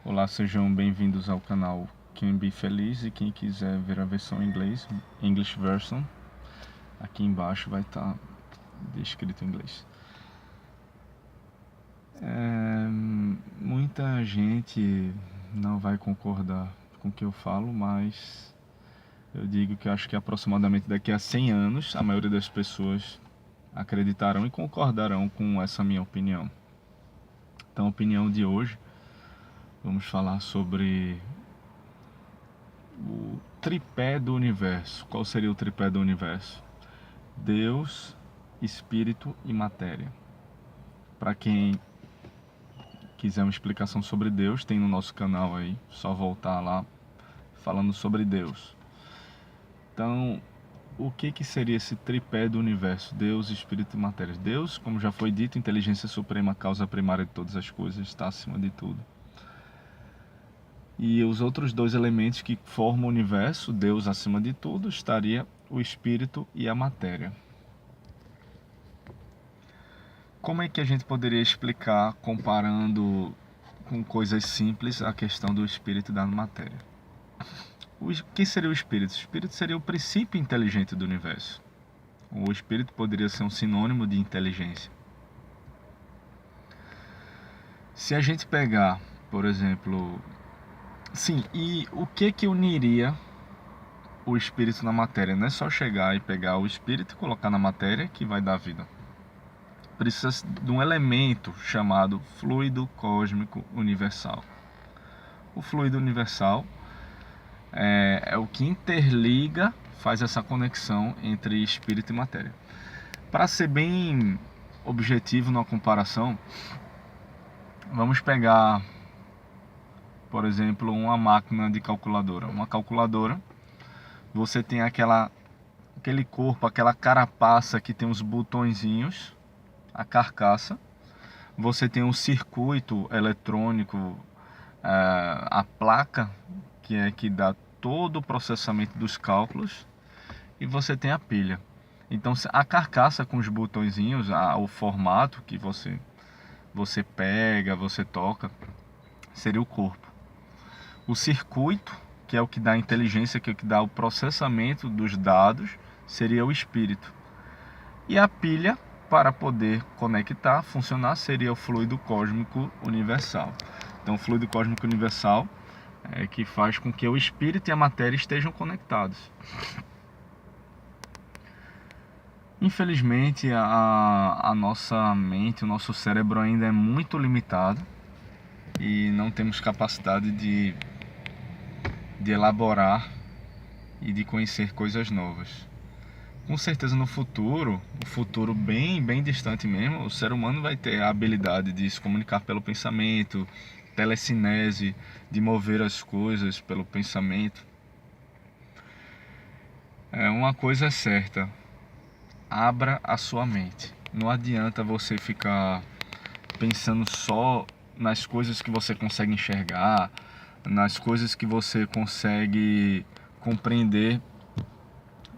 Olá, sejam bem-vindos ao canal Can Be Feliz, e quem quiser ver a versão em inglês, English version, aqui embaixo vai estar descrito em inglês. Muita gente não vai concordar com o que eu falo, mas eu digo que acho que aproximadamente daqui a 100 anos a maioria das pessoas acreditarão e concordarão com essa minha opinião. Então, a opinião de hoje, vamos falar sobre o tripé do universo. Qual seria o tripé do universo? Deus, Espírito e Matéria. Para quem quiser uma explicação sobre Deus, tem no nosso canal aí, só voltar lá falando sobre Deus. Então, o que seria esse tripé do universo? Deus, Espírito e Matéria. Deus, como já foi dito, inteligência suprema, causa primária de todas as coisas, está acima de tudo. E os outros dois elementos que formam o universo, Deus acima de tudo, estaria o Espírito e a Matéria. Como é que a gente poderia explicar, comparando com coisas simples, a questão do espírito e da matéria? O que seria o espírito? O espírito seria o princípio inteligente do universo. O espírito poderia ser um sinônimo de inteligência. Se a gente pegar, por exemplo... Sim, e o que uniria o espírito na matéria? Não é só chegar e pegar o espírito e colocar na matéria que vai dar vida. Precisa de um elemento chamado fluido cósmico universal. O fluido universal é o que interliga, faz essa conexão entre espírito e matéria. Para ser bem objetivo na comparação, vamos pegar, por exemplo, uma máquina de calculadora. Uma calculadora, você tem aquele corpo, aquela carapaça que tem os botõezinhos, a carcaça. Você tem um circuito eletrônico, a placa, que é que dá todo o processamento dos cálculos, e você tem a pilha. Então a carcaça com os botõezinhos, o formato que você pega, você toca, seria o corpo. O circuito, que é o que dá a inteligência, que é o que dá o processamento dos dados, seria o espírito. E a pilha, para poder conectar, funcionar, seria o fluido cósmico universal. Então o fluido cósmico universal é que faz com que o espírito e a matéria estejam conectados. Infelizmente, a nossa mente, o nosso cérebro ainda é muito limitado e não temos capacidade de elaborar e de conhecer coisas novas. Com certeza no futuro, um futuro bem distante mesmo, o ser humano vai ter a habilidade de se comunicar pelo pensamento, telecinese, de mover as coisas pelo pensamento. Uma coisa é certa: abra a sua mente. Não adianta você ficar pensando só nas coisas que você consegue enxergar, nas coisas que você consegue compreender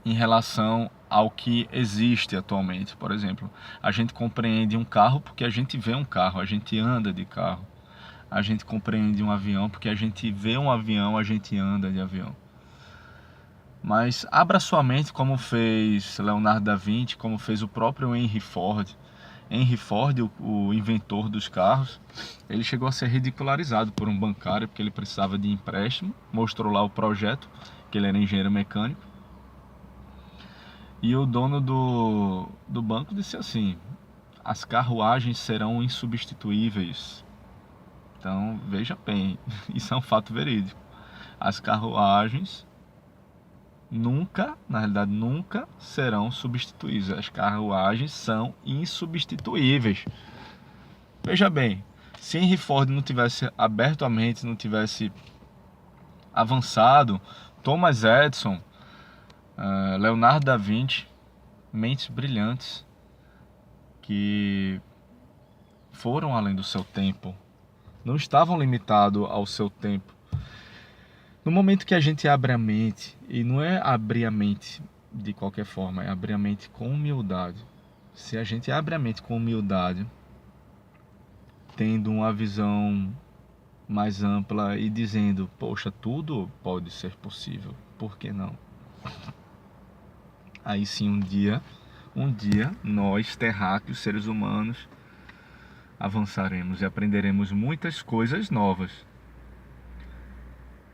em relação ao que existe atualmente. Por exemplo, a gente compreende um carro porque a gente vê um carro, a gente anda de carro. A gente compreende um avião porque a gente vê um avião, a gente anda de avião. Mas abra sua mente, como fez Leonardo da Vinci, como fez o próprio Henry Ford. Henry Ford, o inventor dos carros, ele chegou a ser ridicularizado por um bancário porque ele precisava de empréstimo. Mostrou lá o projeto, que ele era engenheiro mecânico. E o dono do banco disse assim: as carruagens serão insubstituíveis. Então, veja bem, isso é um fato verídico. As carruagens nunca, na realidade, nunca serão substituídas. As carruagens são insubstituíveis. Veja bem, se Henry Ford não tivesse aberto a mente, não tivesse avançado, Thomas Edison, Leonardo da Vinci, mentes brilhantes que foram além do seu tempo, não estavam limitados ao seu tempo. No momento que a gente abre a mente, e não é abrir a mente de qualquer forma, é abrir a mente com humildade. Se a gente abre a mente com humildade, tendo uma visão mais ampla e dizendo, poxa, tudo pode ser possível, por que não? Aí sim, um dia, nós, terráqueos, seres humanos, avançaremos e aprenderemos muitas coisas novas.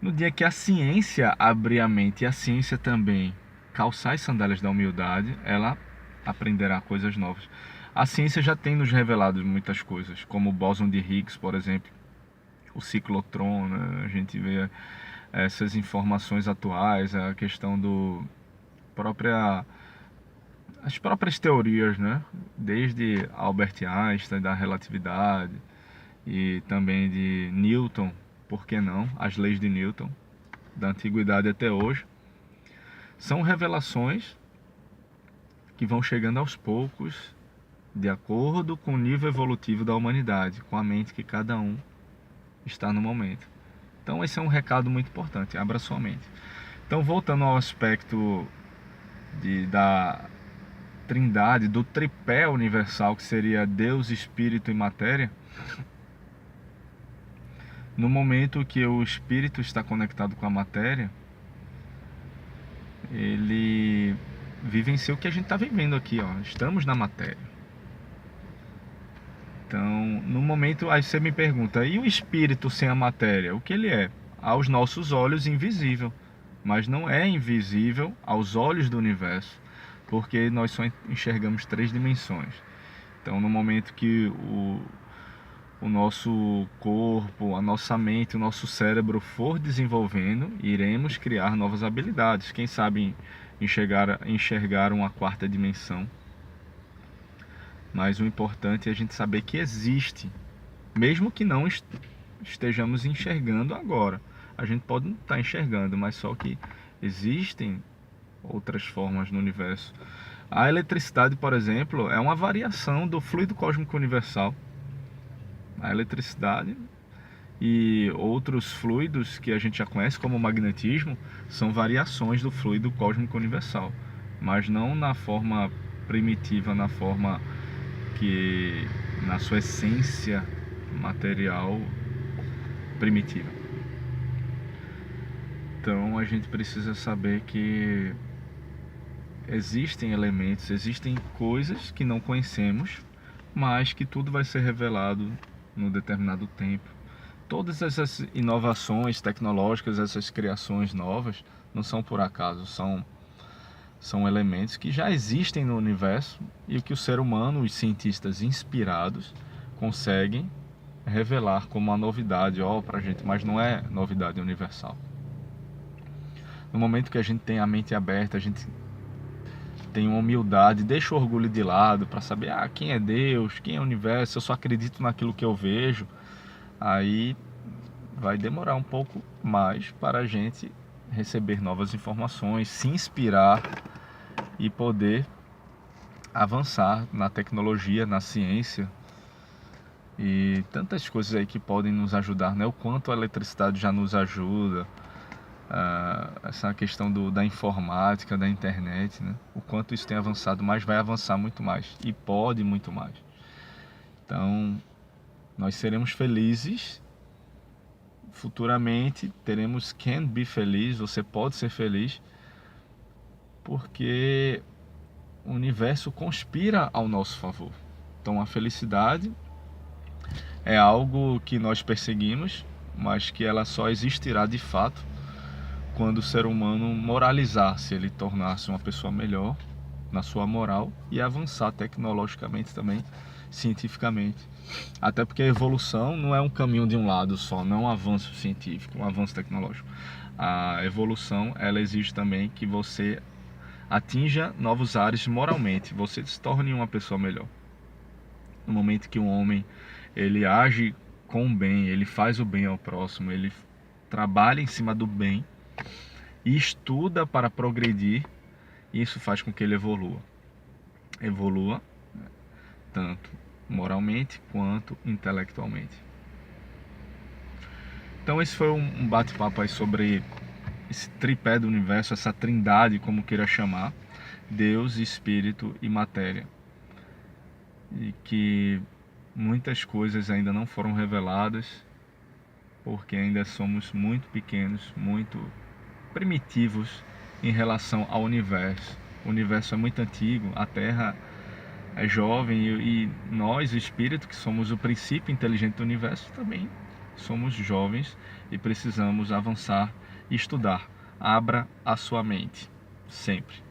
No dia que a ciência abrir a mente e a ciência também calçar as sandálias da humildade, ela aprenderá coisas novas. A ciência já tem nos revelado muitas coisas, como o bóson de Higgs, por exemplo, o ciclotron, né? A gente vê essas informações atuais, a questão do própria as próprias teorias, né? Desde Albert Einstein da relatividade e também de Newton, por que não? As leis de Newton, da antiguidade até hoje, são revelações que vão chegando aos poucos, de acordo com o nível evolutivo da humanidade, com a mente que cada um está no momento. Então esse é um recado muito importante, abra sua mente. Então voltando ao aspecto da trindade, do tripé universal, que seria Deus, Espírito e Matéria, no momento que o Espírito está conectado com a matéria, ele vivencia o que a gente está vivendo aqui, ó. Estamos na matéria. Então, no momento, aí você me pergunta, e o Espírito sem a matéria? O que ele é? Aos nossos olhos, invisível. Mas não é invisível aos olhos do universo, porque nós só enxergamos 3 dimensões. Então, no momento que o nosso corpo, a nossa mente, o nosso cérebro for desenvolvendo, iremos criar novas habilidades. Quem sabe enxergar uma quarta dimensão. Mas o importante é a gente saber que existe, mesmo que não estejamos enxergando agora. A gente pode não estar enxergando, mas só que existem outras formas no universo. A eletricidade, por exemplo, é uma variação do fluido cósmico universal. A eletricidade e outros fluidos que a gente já conhece como magnetismo são variações do fluido cósmico universal, mas não na forma primitiva, na forma que na sua essência material primitiva. Então a gente precisa saber que existem elementos, existem coisas que não conhecemos, mas que tudo vai ser revelado no determinado tempo. Todas essas inovações tecnológicas, essas criações novas, não são por acaso, são elementos que já existem no universo e que o ser humano, os cientistas inspirados, conseguem revelar como uma novidade, ó, pra gente, mas não é novidade universal. No momento que a gente tem a mente aberta, a gente tem uma humildade, deixa o orgulho de lado para saber, quem é Deus, quem é o universo, eu só acredito naquilo que eu vejo, aí vai demorar um pouco mais para a gente receber novas informações, se inspirar e poder avançar na tecnologia, na ciência e tantas coisas aí que podem nos ajudar, né? O quanto a eletricidade já nos ajuda, essa questão da informática, da internet, né? O quanto isso tem avançado, mas vai avançar muito mais e pode muito mais. Então, nós seremos felizes futuramente, teremos can be feliz, você pode ser feliz, porque o universo conspira ao nosso favor. Então a felicidade é algo que nós perseguimos, mas que ela só existirá de fato quando o ser humano moralizar, se ele tornar-se uma pessoa melhor na sua moral e avançar tecnologicamente também, cientificamente. Até porque a evolução não é um caminho de um lado só, não é um avanço científico, um avanço tecnológico. A evolução, ela exige também que você atinja novos ares moralmente, você se torne uma pessoa melhor. No momento que um homem ele age com o bem, ele faz o bem ao próximo, ele trabalha em cima do bem e estuda para progredir, isso faz com que ele evolua tanto moralmente quanto intelectualmente. Então esse foi um bate-papo aí sobre esse tripé do universo, essa trindade, como queira chamar, Deus, Espírito e Matéria. E que muitas coisas ainda não foram reveladas porque ainda somos muito pequenos, muito primitivos em relação ao universo. O universo é muito antigo, a Terra é jovem e nós, o espírito, que somos o princípio inteligente do universo, também somos jovens e precisamos avançar e estudar. Abra a sua mente, sempre.